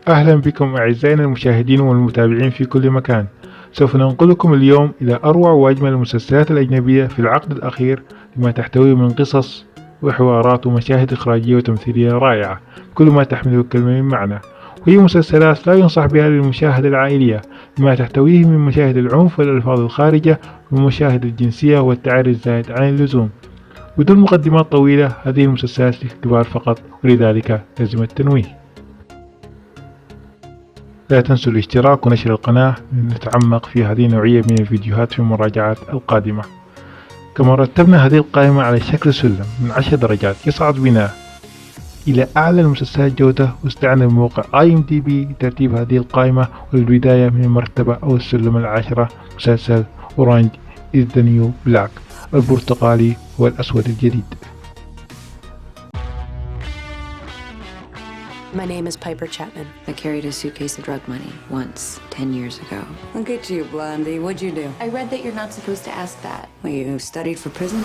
أهلا بكم أعزائنا المشاهدين والمتابعين في كل مكان. سوف ننقلكم اليوم إلى أروع وأجمل المسلسلات الأجنبية في العقد الأخير، لما تحتوي من قصص وحوارات ومشاهد إخراجية وتمثيلية رائعة، كل ما تحمله الكلمة من معنى. وهي مسلسلات لا ينصح بها للمشاهدة العائلية، لما تحتويه من مشاهد العنف والألفاظ الخارجة والمشاهد الجنسية والتعري الزائد عن اللزوم. بدون مقدمات طويلة، هذه المسلسلات للكبار فقط، ولذلك لازم التنويه. لا تنسوا الاشتراك ونشر القناة لنتعمق في هذه النوعية من الفيديوهات في المراجعات القادمة. كما رتبنا هذه القائمة على شكل سلم من 10 درجات يصعد بنا إلى أعلى المسلسلات جودة، واستعنا بموقع IMDb لترتيب هذه القائمة. والبداية من المرتبة أو السلم العاشرة، مسلسل Orange is the New Black، البرتقالي والأسود الجديد. My name is Piper Chapman. I carried a suitcase of drug money once, 10 years ago. Look at you, Blondie. What'd you do? I read that you're not supposed to ask that. Well, you studied for prison?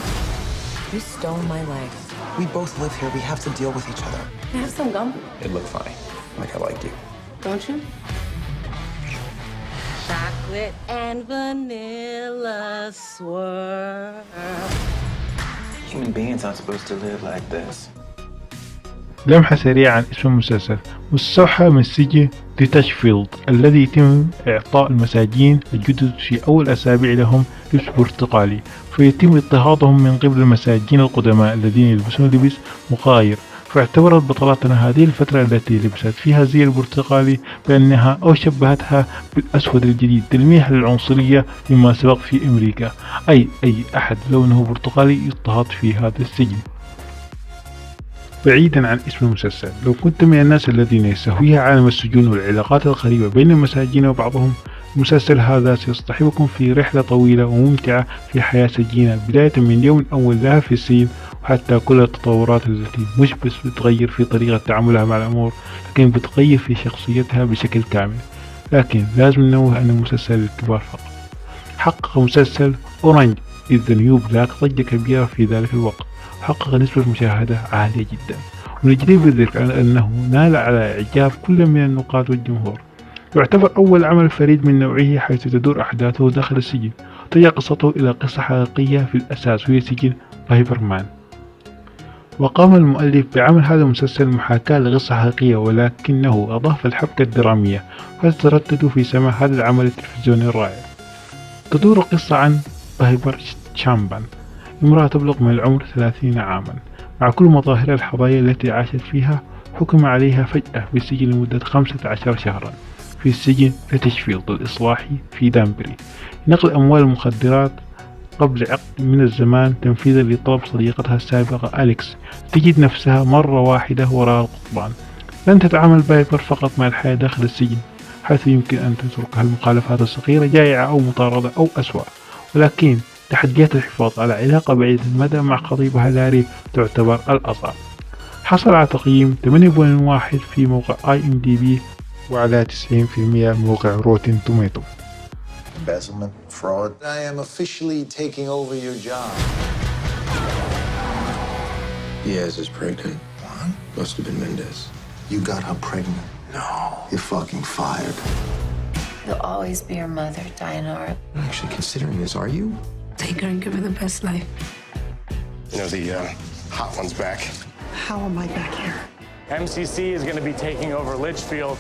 You stole my life. We both live here. We have to deal with each other. Can I have some gum? It looked funny. Like I liked you. Don't you? Chocolate and vanilla swirl. Human beings aren't supposed to live like this. لمحة سريعة عن اسم المسلسل. مستوحى من سجن ديتاشفيلد الذي يتم إعطاء المساجين الجدد في أول أسابيع لهم لبس برتقالي، فيتم اضطهادهم من قبل المساجين القدماء الذين يلبسون لبس مغاير. فاعتبرت بطلتنا هذه الفترة التي لبست فيها الزي البرتقالي بأنها أو شبهتها بالأسود الجديد، تلميح للعنصرية مما سبق في أمريكا، أي أحد لونه برتقالي يضطهد في هذا السجن. بعيدا عن اسم المسلسل، لو كنت من الناس الذين يستهويها عالم السجون والعلاقات الغريبة بين المساجين وبعضهم، المسلسل هذا سيصطحبكم في رحلة طويلة وممتعة في حياة سجينة، بداية من اليوم الأول لها في السجن وحتى كل التطورات التي مش بس بتغير في طريقة تعاملها مع الأمور، لكن بتغير في شخصيتها بشكل كامل. لكن لازم ننوه أن المسلسل للكبار فقط. حقق مسلسل أورانج is the New Black ضجة كبيرة في ذلك الوقت، حقق نسبة مشاهدة عالية جدا، ونجري بالذكر أنه نال على إعجاب كل من النقاد والجمهور. يعتبر أول عمل فريد من نوعه، حيث تدور أحداثه داخل السجن، ترجع قصته إلى قصة حقيقية في الأساس، وهي سجن بايبرمان. وقام المؤلف بعمل هذا المسلسل محاكاة لقصة حقيقية، ولكنه أضاف الحبكة الدرامية، فترددوا في سماع هذا العمل التلفزيوني الرائع. تدور القصة عن بايبر تشامبان، امرأة تبلغ من العمر 30 عاما. مع كل مظاهر الحظايا التي عاشت فيها، حكم عليها فجأة بالسجن لمدة 15 شهرا في السجن ريتشفيلد الإصلاحي في دانبري، نقل أموال المخدرات قبل عقد من الزمان، تنفيذا لطلب صديقتها السابقة أليكس. تجد نفسها مرة واحدة وراء القضبان. لن تتعامل بايبر فقط مع الحياة داخل السجن، حيث يمكن أن تتركها المخالفات الصغيرة جائعة أو مطاردة أو أسوأ، ولكن تحديات الحفاظ على علاقة بعيدة المدى مع خطيبها لاري تعتبر الأصعب. حصل على تقييم 8.1 في موقع IMDb وعلى 90% موقع روتن توميتو. Embezzlement, fraud. I am officially taking over your job. Diaz is pregnant. What? Must have been Mendez. You got her pregnant? No. You're fucking fired. You'll always be your mother, Dianora. I'm actually considering this, are you? Take her and give her the best life. You know, the hot one's back. How am I back here? MCC is going to be taking over Litchfield.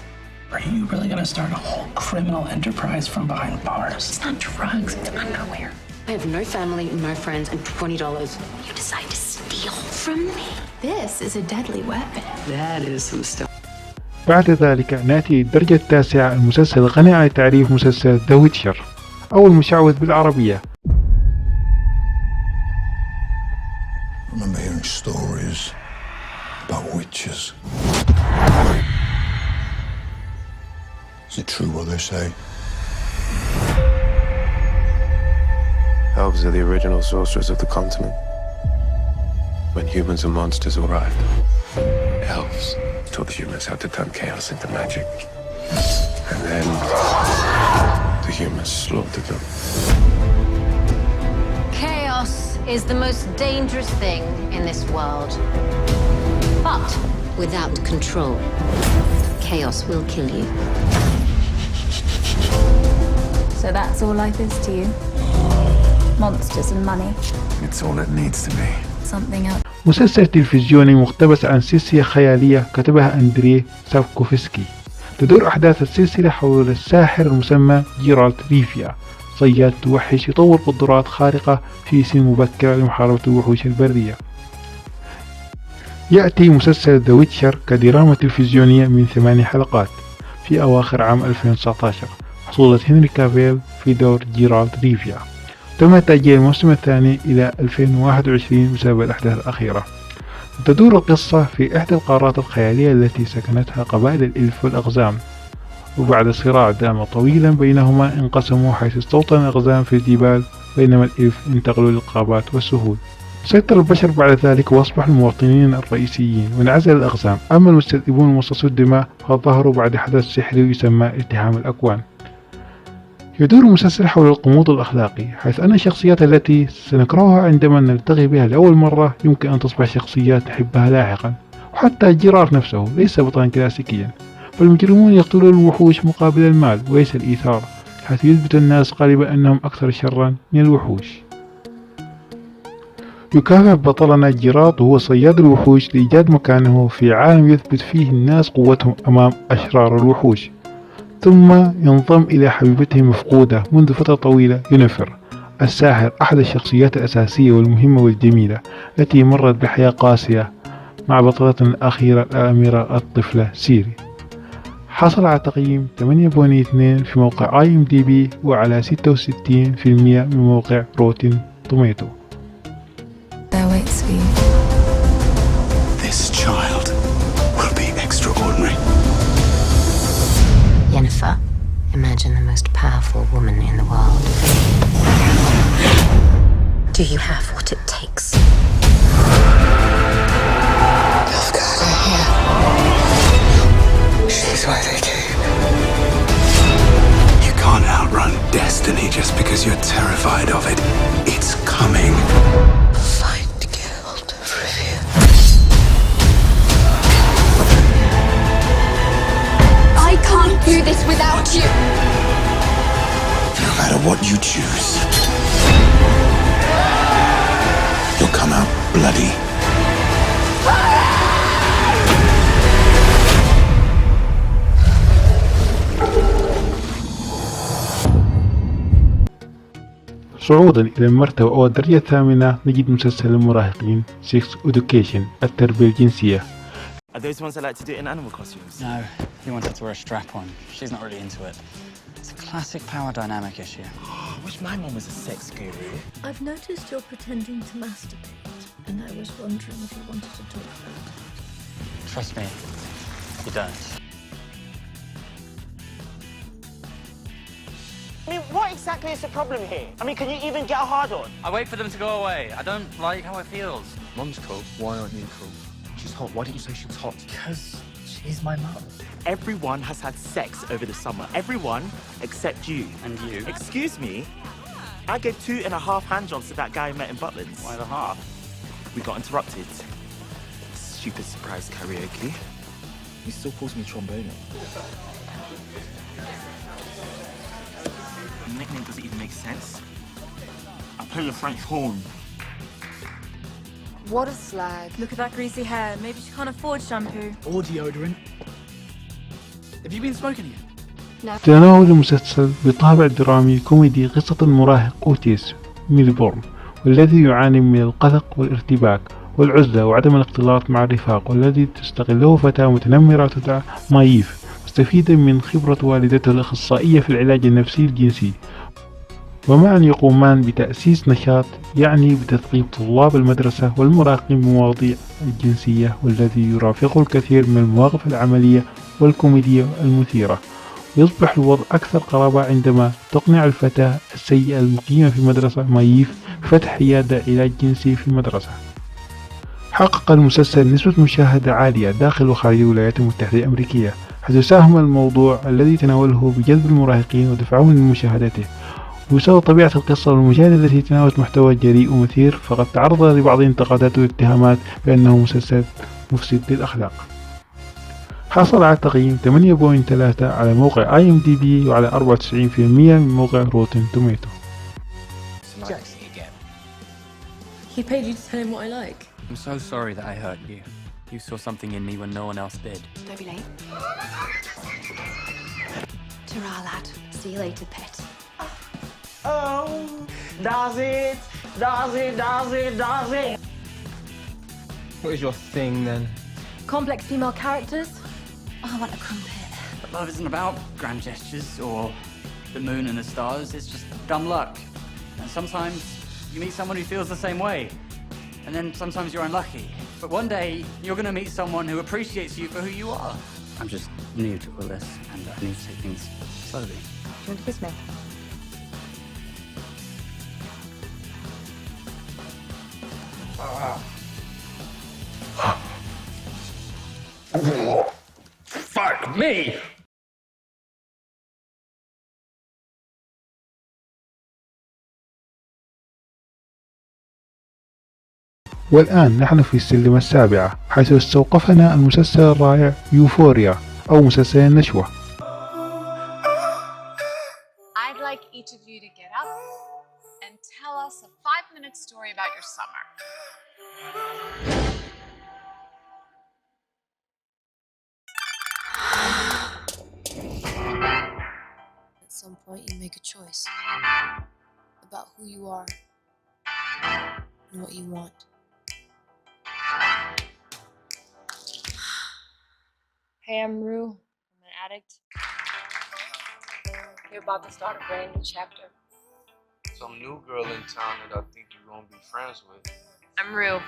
Are you really gonna start a whole criminal enterprise from behind bars? It's not drugs, it's underwear. I have no family, no friends, and $20. You decide to steal from me? This is a deadly weapon. That is some stuff. بعد ذلك نأتي الدرجة التاسعة، المسلسل الغني عن التعريف، مسلسل ذا ويتشر أو المشعوذ بالعربية. Remember hearing stories about witches. Is it true what they say? Elves are the original sorcerers of the continent. When humans and monsters arrived, elves taught the humans how to turn chaos into magic. And then the humans slaughtered them. Chaos is the most dangerous thing in this world. But without control, chaos will kill you. So that's all life is to you? Monsters and money? It's all it needs to be. Something else? مسلسل تلفزيوني مقتبس عن سلسلة خيالية كتبها أندري سافكوفسكي. تدور أحداث السلسلة حول الساحر المسمى جيرالت ريفيا، صياد توحش يطور قدرات خارقة في سن مبكرة لمحاربة الوحوش البرية. يأتي مسلسل ذا ويتشر كدراما تلفزيونية من 8 حلقات في أواخر عام 2019، حصولة هنري كافيل في دور جيرالت ريفيا. تم تأجيل الموسم الثاني إلى 2021 بسبب الأحداث الأخيرة. تدور القصة في إحدى القارات الخيالية التي سكنتها قبائل الإلف والأقزام، وبعد صراع دام طويلا بينهما انقسموا، حيث استوطن الأقزام في الجبال بينما الإلف انتقلوا للغابات والسهول. سيطر البشر بعد ذلك وأصبحوا المواطنين الرئيسيين، وانعزل الأقزام. أما المستذئبون ومصاصو الدماء فظهروا بعد حدث سحري يسمى التهام الأكوان. يدور المسلسل حول الغموض الأخلاقي، حيث أن الشخصيات التي سنكرهها عندما نلتقي بها لأول مرة يمكن أن تصبح شخصيات نحبها لاحقا. وحتى جيرالت نفسه ليس بطلا كلاسيكيا، فالمجرمون يقتلون الوحوش مقابل المال وليس الإيثار، حيث يثبت الناس غالبا أنهم أكثر شرا من الوحوش. يكافح بطلنا جيرالت وهو صياد الوحوش لإيجاد مكانه في عالم يثبت فيه الناس قوتهم أمام أشرار الوحوش، ثم ينضم إلى حبيبته المفقودة منذ فترة طويلة ينفر الساحر، أحد الشخصيات الأساسية والمهمة والجميلة التي مرت بحياة قاسية مع بطلتنا الأخيرة الأميرة الطفلة سيري. حصل على تقييم 8.2 في موقع IMDb وعلى 66% من موقع روتن توميتو. This child will be extraordinary. Yennefer, imagine the most powerful woman in the world. Do you have what it takes? I've got her here. She's why they came. You can't outrun destiny just because you're terrified of it. It's coming. Find Geralt of Rivia. I can't do this without you! No matter what you choose, you'll come out bloody. صعودا إلى المرتبة أو الدرجة الثامنة نجد مسلسل المراهقين Sex Education، التربية الجنسية. Are those ones that like to do it in animal costumes? No, he wanted to wear a strap-on. She's not really into it. It's a classic power dynamic issue. I wish my mom was a sex guru. I've noticed you're pretending to masturbate, and I was wondering if you wanted to talk about it. Trust me, you don't. I mean, what exactly is the problem here? I mean, can you even get a hard on? I wait for them to go away. I don't like how it feels. Mum's cool. Why aren't you cool? She's hot. Why didn't you say she was hot? Because she's my mum. Everyone has had sex over the summer. Everyone except you. And you. Excuse me? I gave 2.5 handjobs to that guy I met in Butlins. Why the half? We got interrupted. Stupid surprise karaoke. He still calls me trombone. The nickname doesn't even make sense. I play the French horn. What a slag. Look at that greasy hair. Maybe she can't afford shampoo. Or deodorant. Have you been smoking again? تناول المسلسل بطابع درامي كوميدي قصة المراهق أوتيس ميلبورن، والذي يعاني من القلق والارتباك والعزلة وعدم الاختلاط مع الرفاق، والذي تستغله فتاة متنمرة تدعى مايف، مستفيدا من خبرة والدته الأخصائية في العلاج النفسي الجنسي، ومعا يقومان بتأسيس نشاط يعني بتثقيف طلاب المدرسة والمراهقين بمواضيع الجنسية، والذي يرافقه الكثير من المواقف العملية والكوميدية المثيرة. يصبح الوضع أكثر قرابة عندما تقنع الفتاة السيئة المقيمة في مدرسة مايف بفتح عيادة علاج جنسي في المدرسة. حقق المسلسل نسبة مشاهدة عالية داخل وخارج الولايات المتحدة الأمريكية، حيث ساهم الموضوع الذي تناوله بجذب المراهقين ودفعهم لمشاهدته. بسبب طبيعة القصة والمشاهدة التي تناولت محتوى جريء ومثير، فقد تعرض لبعض الانتقادات والاتهامات بأنه مسلسل مفسد للأخلاق. حصل على تقييم 8.3 على موقع IMDb وعلى 94% من موقع روتن توميتو. He paid you to tell him what I like. I'm so sorry that I hurt you. You saw something in me when no one else did. Don't be late. Ta-ra, lad. See you later, pet. Oh, does it, does it, does it, does it? What is your thing then? Complex female characters? Oh, I want a crumpet. But love isn't about grand gestures or the moon and the stars. It's just dumb luck. And sometimes you meet someone who feels the same way. And then sometimes you're unlucky. But one day, you're gonna meet someone who appreciates you for who you are. I'm just new to all this, and I need to take things slowly. Do you want to kiss me? Fuck me! والآن نحن في السلمة السابعة، حيث استوقفنا المسلسل الرائع يوفوريا أو مسلسل النشوة. I'd like each of you to get up and tell us a 5-minute story about your summer. At some point, you make a choice about who you are and what you want. Hey, I'm Rue. I'm an addict. You're about to start a brand new chapter. Some new girl in town that I think you're gonna be friends with. I'm Rue.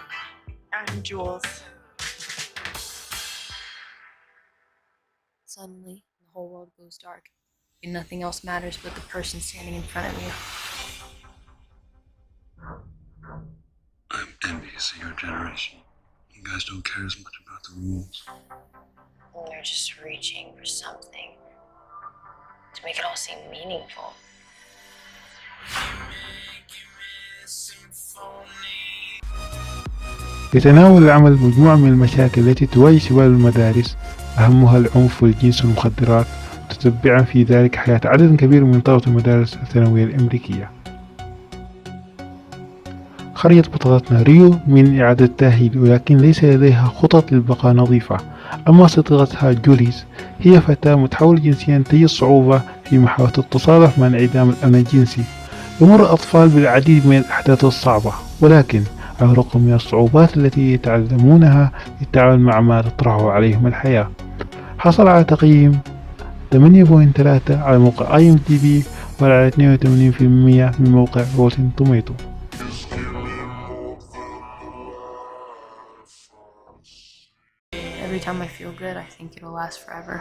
I'm Jules. Suddenly, the whole world goes dark, and nothing else matters but the person standing in front of you. I'm envious of your generation. You guys don't care as much about the rules. They're just reaching for something to make it all seem meaningful. يتناول العمل مجموعة من المشاكل التي تواجه شباب المدارس، أهمها العنف والجنس والمخدرات، متتبعا في ذلك حياة عدد كبير من طلبة المدارس الثانوية الأمريكية. خرجت بطلتنا ريو من إعادة التأهيل، ولكن ليس لديها خطط للبقاء نظيفة. أما صديقتها جوليز هي فتاة متحولة جنسيا تجد صعوبة في محاولة التصالح مع انعدام الأمن الجنسي. يمر الأطفال بالعديد من الأحداث الصعبة، ولكن على الرغم من الصعوبات التي يتعلمونها للتعامل مع ما تطرحه عليهم الحياة. حصل على تقييم 8.3 على موقع IMDb وعلى 82% من موقع روتن توميتو. Every time I feel good, I think it'll last forever.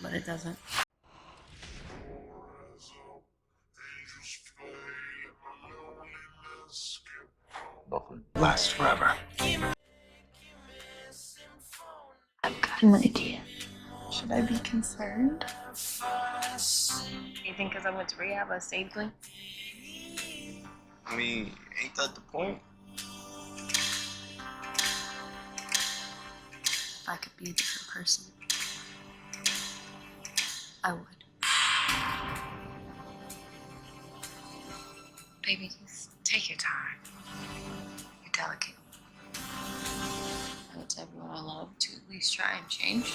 But it doesn't. Nothing lasts forever. I've got an idea. Should I be concerned? You think because I went to rehab I saved me? I mean, ain't that the point? If I could be a different person, I would. Baby, just take your time. You're delicate. I would tell everyone I love to at least try and change.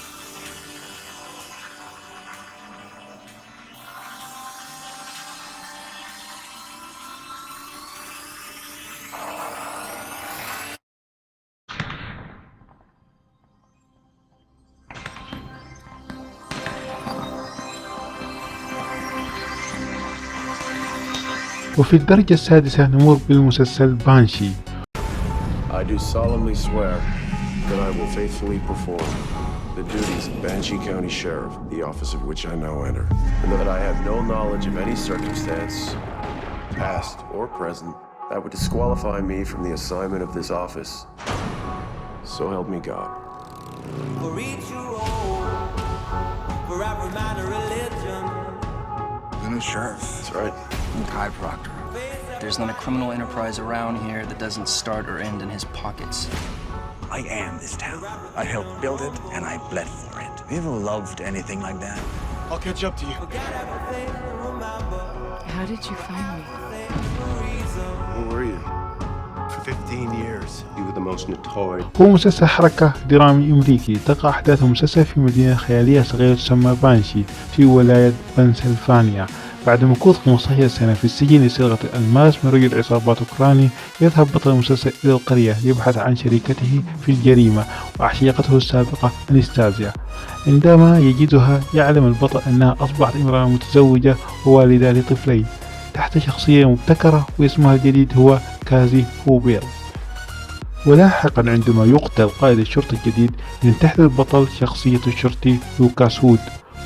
وفي الدرجة السادسة نمر بالمسلسل بانشي. I do solemnly swear that I will faithfully perform the duties of Banshee County Sheriff, the office of which I now enter, and that I have no knowledge of any circumstance, past or present, that would disqualify me from the assignment of this office. So help me God. For each you own, for every man a religion. The new sheriff. That's right. Kai Proctor. There's not a criminal enterprise around here that doesn't start or end in his pockets. I am this town. I helped build it, and I bled for it. Have you ever loved anything like that? I'll catch up to you. How did you find me? Who were you? For 15 years, you were the most notorious. هو مسلسل حركة درامي أمريكي تقع أحداث المسلسل في مدينة خيالية صغيرة تسمى بانشي في ولاية بنسلفانيا. بعد مكوث 15 سنة في السجن لسرقة الألماس من رجل عصابات أوكراني، يذهب بطل المسلسل إلى القرية ليبحث عن شريكته في الجريمة وعشيقته السابقة أنستازيا. عندما يجدها يعلم البطل أنها أصبحت امرأة متزوجة ووالدة لطفلين تحت شخصية مبتكرة واسمها الجديد هو كازي هوبيل. ولاحقا عندما يقتل قائد الشرطة الجديد ينتحل البطل شخصية الشرطي لوكاس وود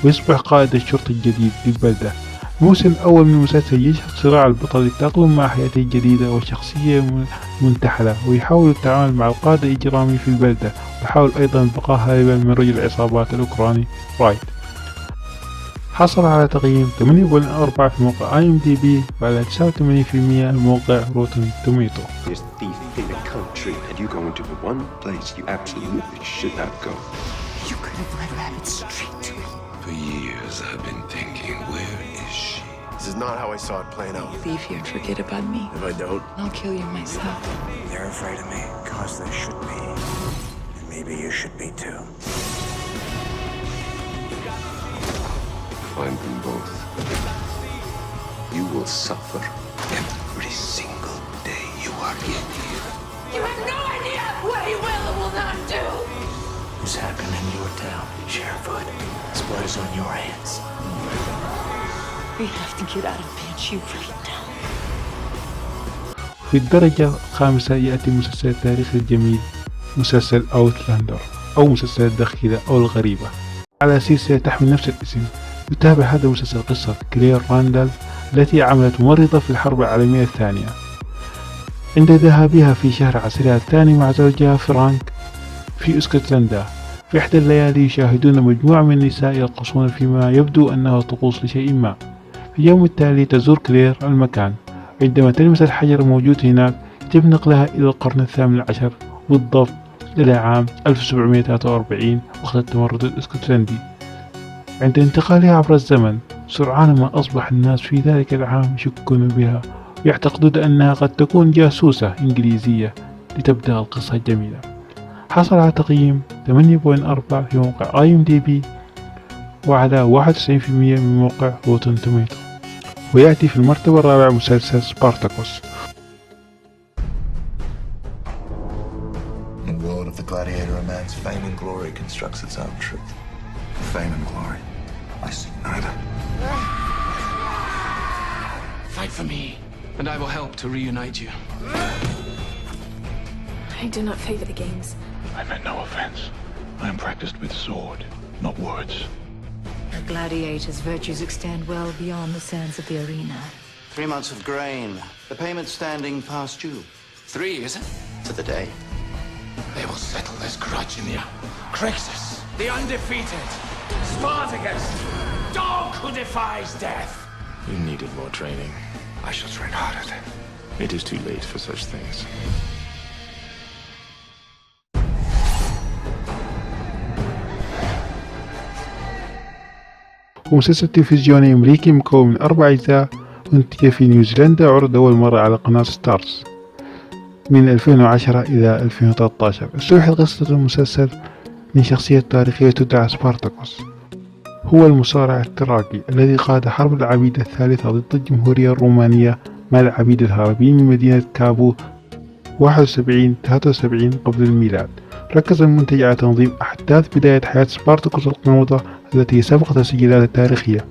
ويصبح قائد الشرطة الجديد للبلدة. الموسم الأول من المسلسل يشهد صراع البطل للتأقلم مع حياته الجديدة وشخصية منتحلة، ويحاول التعامل مع القائد الإجرامي في البلدة، ويحاول أيضا البقاء هاربا من رجل العصابات الأوكراني رايت. حصل على تقييم 8.4 في موقع IMDb وعلى 89% في موقع روتن توميتو. You could have led Rabbit straight to it. For years I've been thinking, where is she? This is not how I saw it playing out. Leave here and forget about me. If I don't, I'll kill you myself. They're afraid of me, cause they should be. And maybe you should be too. Find them both. You will suffer every single day you are in here. You have no idea what he will or will not do. This happened in your town, Sheriff Hood. This blood is on your hands. We have to get out of Banshee right now. في الدرجة الخامسة يأتي مسلسل التاريخي الجميل مسلسل أوتلاندر أو مسلسل الدخيلة أو الغريبة على سلسلة تحمل نفس الاسم. يتابع هذا المسلسل قصة كلير راندال التي عملت ممرضة في الحرب العالمية الثانية. عند ذهابها في شهر عسلها الثاني مع زوجها فرانك في اسكتلندا، في إحدى الليالي يشاهدون مجموعة من النساء يرقصون فيما يبدو أنه طقوس لشيء ما. في اليوم التالي تزور كلير المكان، عندما تلمس الحجر الموجود هناك يتم نقلها إلى القرن الثامن عشر بالضبط إلى عام 1743 وقت التمرد الاسكتلندي. عند انتقالها عبر الزمن سرعان ما أصبح الناس في ذلك العام يشكون بها ويعتقدون أنها قد تكون جاسوسة إنجليزية لتبدأ القصة الجميلة. حصل على تقييم 8.4 في موقع IMDb وعلى 91% من موقع روتن توميتو. ويأتي في المرتبة الرابعة مسلسل سبارتاكوس. In the world of the gladiator, a man's fame and glory constructs its own truth. Fame and glory. I see neither. Fight for me, and I will help to reunite you. I do not favor the games. I meant no offense. I am practiced with sword, not words. A gladiator's virtues extend well beyond the sands of the arena. 3 months of grain. The payment standing past due. 3, is it? To the day. They will settle this grudge in the hour. Crixus, the undefeated. Spartacus, dog who defies death. you needed more training. I shall train harder then. It is too late for such things. ومسلسل تلفزيوني أمريكي مكون من 4 أجزاء أنتج في نيوزيلندا، عرض أول مرة على قناة ستارز من 2010 إلى 2013. استوحت قصة المسلسل من شخصية تاريخية تدعى سبارتاكوس. هو المصارع التراكي الذي قاد حرب العبيد الثالثة ضد الجمهورية الرومانية مع العبيد الهاربين من مدينة كابو 71-73 قبل الميلاد. ركز المنتج على تنظيم أحداث بداية حياة سبارتاكوس القنوطة التي سبقت السجلات التاريخية.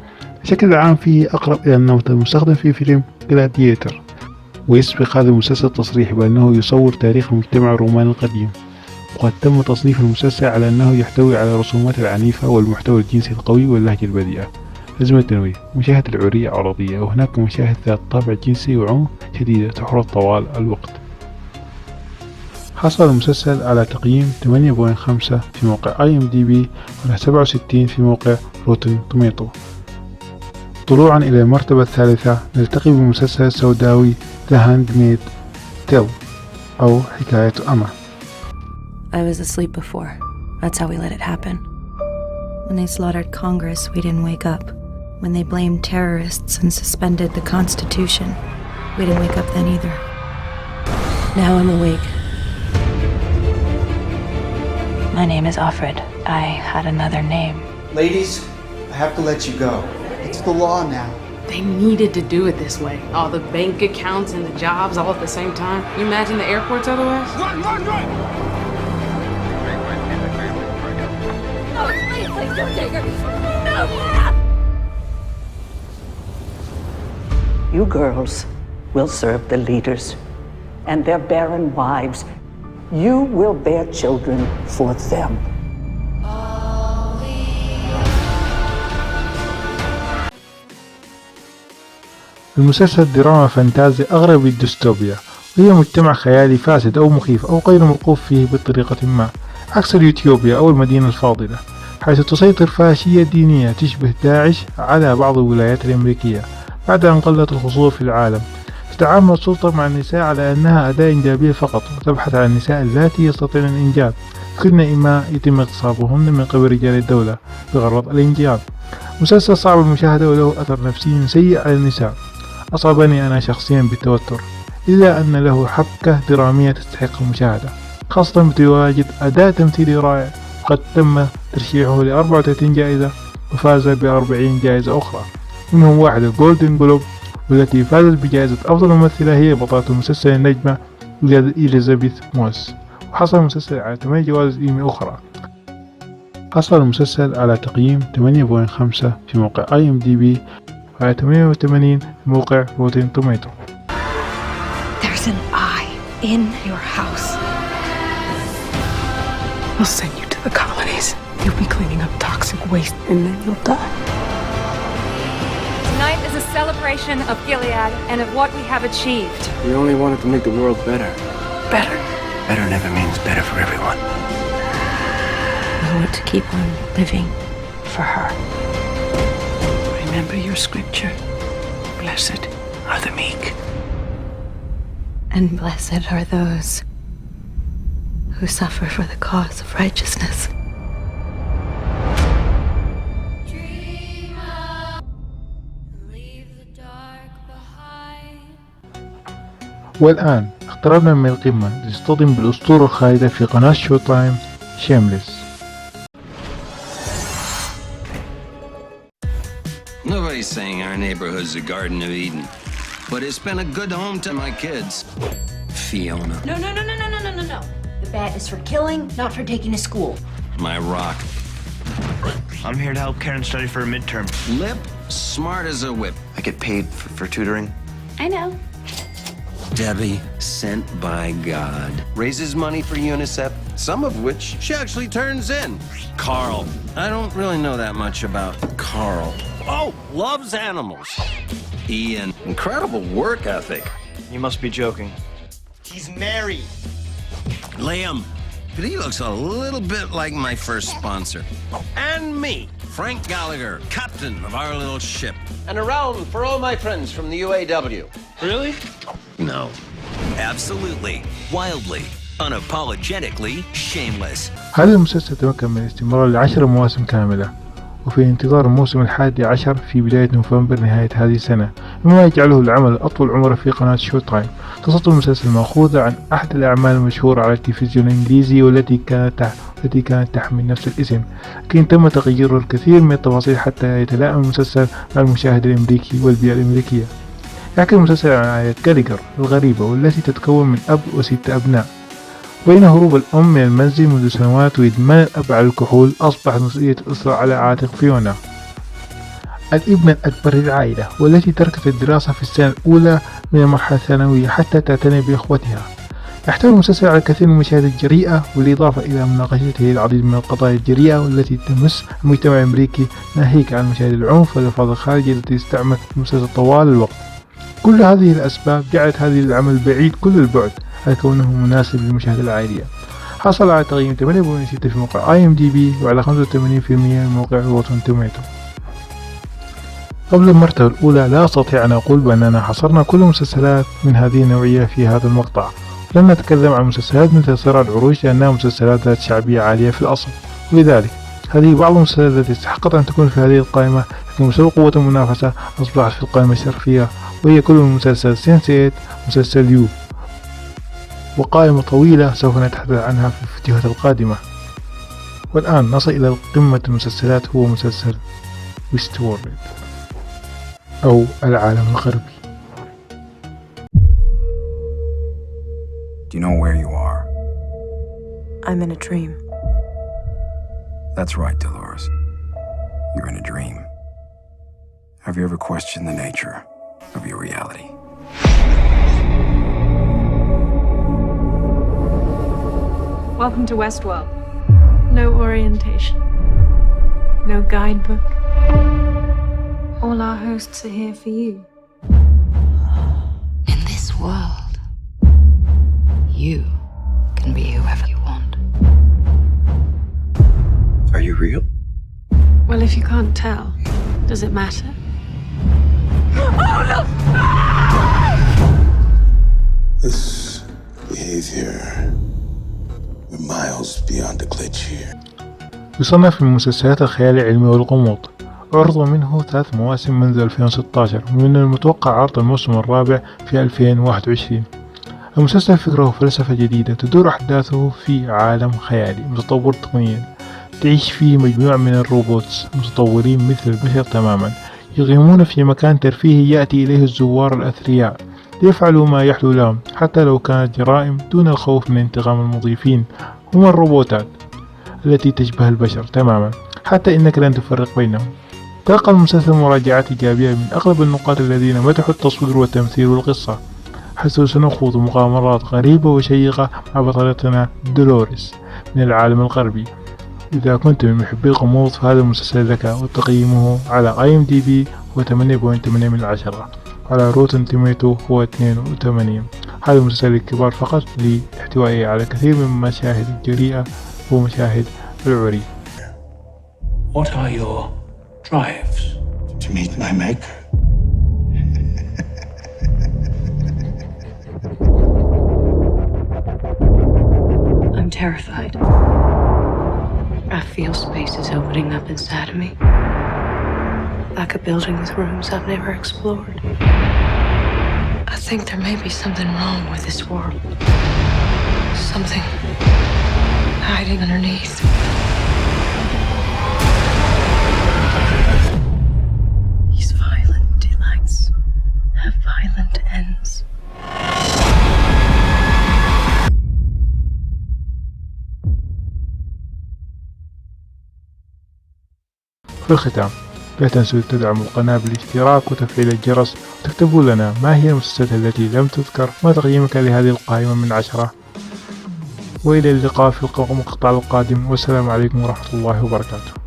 بشكل عام فيه أقرب إلى النمط المستخدم في فيلم جلاديتر. ويسبق هذا المسلسل تصريح بأنه يصور تاريخ المجتمع الروماني القديم، وقد تم تصنيف المسلسل على أنه يحتوي على الرسومات العنيفة والمحتوى الجنسي القوي واللهجة البذيئة. لازم التنويه: مشاهد العرية عرضية، وهناك مشاهد ذات طابع جنسي وعنف شديدة تحرض طوال الوقت. حصل المسلسل على تقييم 8.5 في موقع IMDb وعلى 67 في موقع روتن توميتو. طلوعا إلى المرتبة الثالثة نلتقي بمسلسل السوداوي The Handmaid's Tale أو حكاية أما. I was asleep before. That's how we let it happen. When they slaughtered Congress, we didn't wake up. When they blamed terrorists and suspended the Constitution, we didn't wake up then either. Now I'm awake. My name is Offred. I had another name. Ladies, I have to let you go. It's the law now. They needed to do it this way. All the bank accounts and the jobs all at the same time. You imagine the airports otherwise? Run! No, please don't take her. No! You girls will serve the leaders and their barren wives. You will bear children for them. المسلسل دراما فانتازي أغرب الديستوبيا، وهي مجتمع خيالي فاسد أو مخيف أو غير مرغوب فيه بطريقة ما، عكس اليوتيوبيا أو المدينة الفاضلة، حيث تسيطر فاشية دينية تشبه داعش على بعض الولايات الأمريكية بعد أن قلت الخصوبة في العالم. تتعامل السلطة مع النساء على أنها أداة إنجابية فقط، وتبحث عن النساء اللاتي يستطيعن الإنجاب، كن إما يتم اغتصابهن من قبل رجال الدولة بغرض الإنجاب. مسلسل صعب المشاهدة وله أثر نفسي سيء على النساء، أصابني أنا شخصيا بالتوتر، إلا أن له حبكة درامية تستحق المشاهدة، خاصة بتواجد أداء تمثيلي رائع، وقد تم ترشيحه ل34 جائزة وفاز ب40 جائزة أخرى، منهم واحدة جولدن جلوب، والتي فازت بجائزة أفضل ممثلة هي بطلة المسلسل النجمة إليزابيث موس. وحصل المسلسل على 8 جوائز إيمي أخرى. حصل المسلسل على تقييم 8.5 في موقع IMDb وعلى 88 في موقع Rotten Tomato. There's an eye in your house. We'll send you to the colonies. You'll be cleaning up toxic waste and then you'll die. Tonight is a celebration of Gilead and of what we have achieved. We only wanted to make the world better. Better. Better never means better for everyone. I want to keep on living for her. Remember your scripture. Blessed are the meek. And blessed are those who suffer for the cause of righteousness. والآن اقتربنا من القمة لنصطدم بالأسطورة الخالدة في قناة شو تايم، شيمليس. Nobody's saying our neighborhood's a Garden of Eden, but it's been a good home to my kids. Fiona. No. The bat is for killing, not for taking to school. My rock. I'm here to help Karen study for a midterm. Lip, smart as a whip. I get paid for tutoring. I know. Debbie, sent by God. Raises money for UNICEF, some of which she actually turns in. Carl. I don't really know that much about Carl. Oh, loves animals. Ian. Incredible work ethic. You must be joking. He's married. Liam. But he looks a little bit like my first sponsor. And me, Frank Gallagher, captain of our little ship. And around for all my friends from the UAW. Really? No. Absolutely. Wildly. Unapologetically shameless. هذا المسلسل تمكن من الاستمرار ل10 مواسم كاملة، وفي انتظار الموسم 11 في بداية نوفمبر نهاية هذه السنة، مما يجعله العمل الأطول عمرا في قناة شو تايم. قصة المسلسل مأخوذة عن أحد الأعمال المشهورة على التلفزيون الإنجليزي والتي كانت تحمل نفس الاسم، لكن تم تغيير الكثير من التفاصيل حتى يتلائم المسلسل مع المشاهد الأمريكي والبيئة الأمريكية. يحكي المسلسل عن عائلة جاليجر الغريبة والتي تتكون من أب و6 أبناء. بين هروب الأم من المنزل منذ سنوات وإدمان الأب على الكحول، أصبحت مسؤولية الأسرة على عاتق فيونا الابنة الأكبر للعائلة، والتي تركت الدراسة في السنة الأولى من المرحلة الثانوية حتى تعتني بإخوتها. يحتوي المسلسل على الكثير من المشاهد الجريئة، بالإضافة إلى مناقشته العديد من القضايا الجريئة والتي تمس المجتمع الأمريكي، ناهيك عن مشاهد العنف والألفاظ الخارجية التي استعملت المسلسل طوال الوقت. كل هذه الأسباب جعلت هذا العمل بعيد كل البعد عن كونه مناسب للمشاهدة العائلية. حصل على تقييم 8.6 في موقع IMDb وعلى 85% من موقع Rotten Tomato. قبل المرتبة الأولى لا أستطيع أن أقول بأننا حصرنا كل المسلسلات من هذه النوعية في هذا المقطع، لن نتكلم عن مسلسلات مثل صراع العروش لأنها مسلسلات ذات شعبية عالية في الأصل، ولذلك هذه بعض المسلسلات التي استحقت أن تكون في هذه القائمة، لكن بسبب قوة المنافسة أصبحت في القائمة الشرفية، وهي كل من مسلسل سنس8، مسلسل يو، وقائمة طويلة سوف نتحدث عنها في الفيديوهات القادمة. والآن نصل إلى قمة المسلسلات، هو مسلسل ويستورد أو العالم الغربي. Do you know where you are? I'm in a dream. That's right, Dolores. You're in a dream. Have you ever questioned the nature of your reality? Welcome to Westworld. No orientation. No guidebook. All our hosts are here for you. In this world, you can be whoever you want. Are you real? Well, if you can't tell, does it matter? Oh, no! This behavior, we're miles beyond a glitch here. يصنف من مسلسلات الخيال العلمي والغموض، عرض منه 3 مواسم منذ 2016، ومن المتوقع عرض الموسم الرابع في 2021. المسلسل فكره وفلسفة جديدة، تدور أحداثه في عالم خيالي متطور تقنيا، تعيش فيه مجموعة من الروبوتس متطورين مثل البشر تماما، يقيمون في مكان ترفيهي يأتي إليه الزوار الأثرياء ليفعلوا ما يحلو لهم، حتى لو كانت جرائم دون الخوف من انتقام المضيفين. هم الروبوتات التي تشبه البشر تماما، حتى إنك لن تفرق بينهم. تلقى المسلسل مراجعات إيجابية من أغلب النقاد الذين مدحوا التصوير والتمثيل والقصة، حيث سنخوض مغامرات غريبة وشيقة مع بطلتنا دولوريس من العالم الغربي. إذا كنت من محبي الغموض فهذا المسلسل لك، وتقييمه على IMDb هو 8.8 من 10، على روتن توميتو هو 82. هذا المسلسل للكبار فقط لاحتوائه على كثير من مشاهد الجريئة ومشاهد العري. What are your drives? To meet my maker. I'm terrified. I feel spaces opening up inside of me. Like a building with rooms I've never explored. I think there may be something wrong with this world. Something hiding underneath. These violent delights have violent ends. في الختام، لا تنسوا تدعموا القناة بالاشتراك وتفعيل الجرس، وتكتبوا لنا ما هي المسلسلات التي لم تذكر، ما تقييمك لهذه القائمة من 10. وإلى اللقاء في المقطع القادم، والسلام عليكم ورحمة الله وبركاته.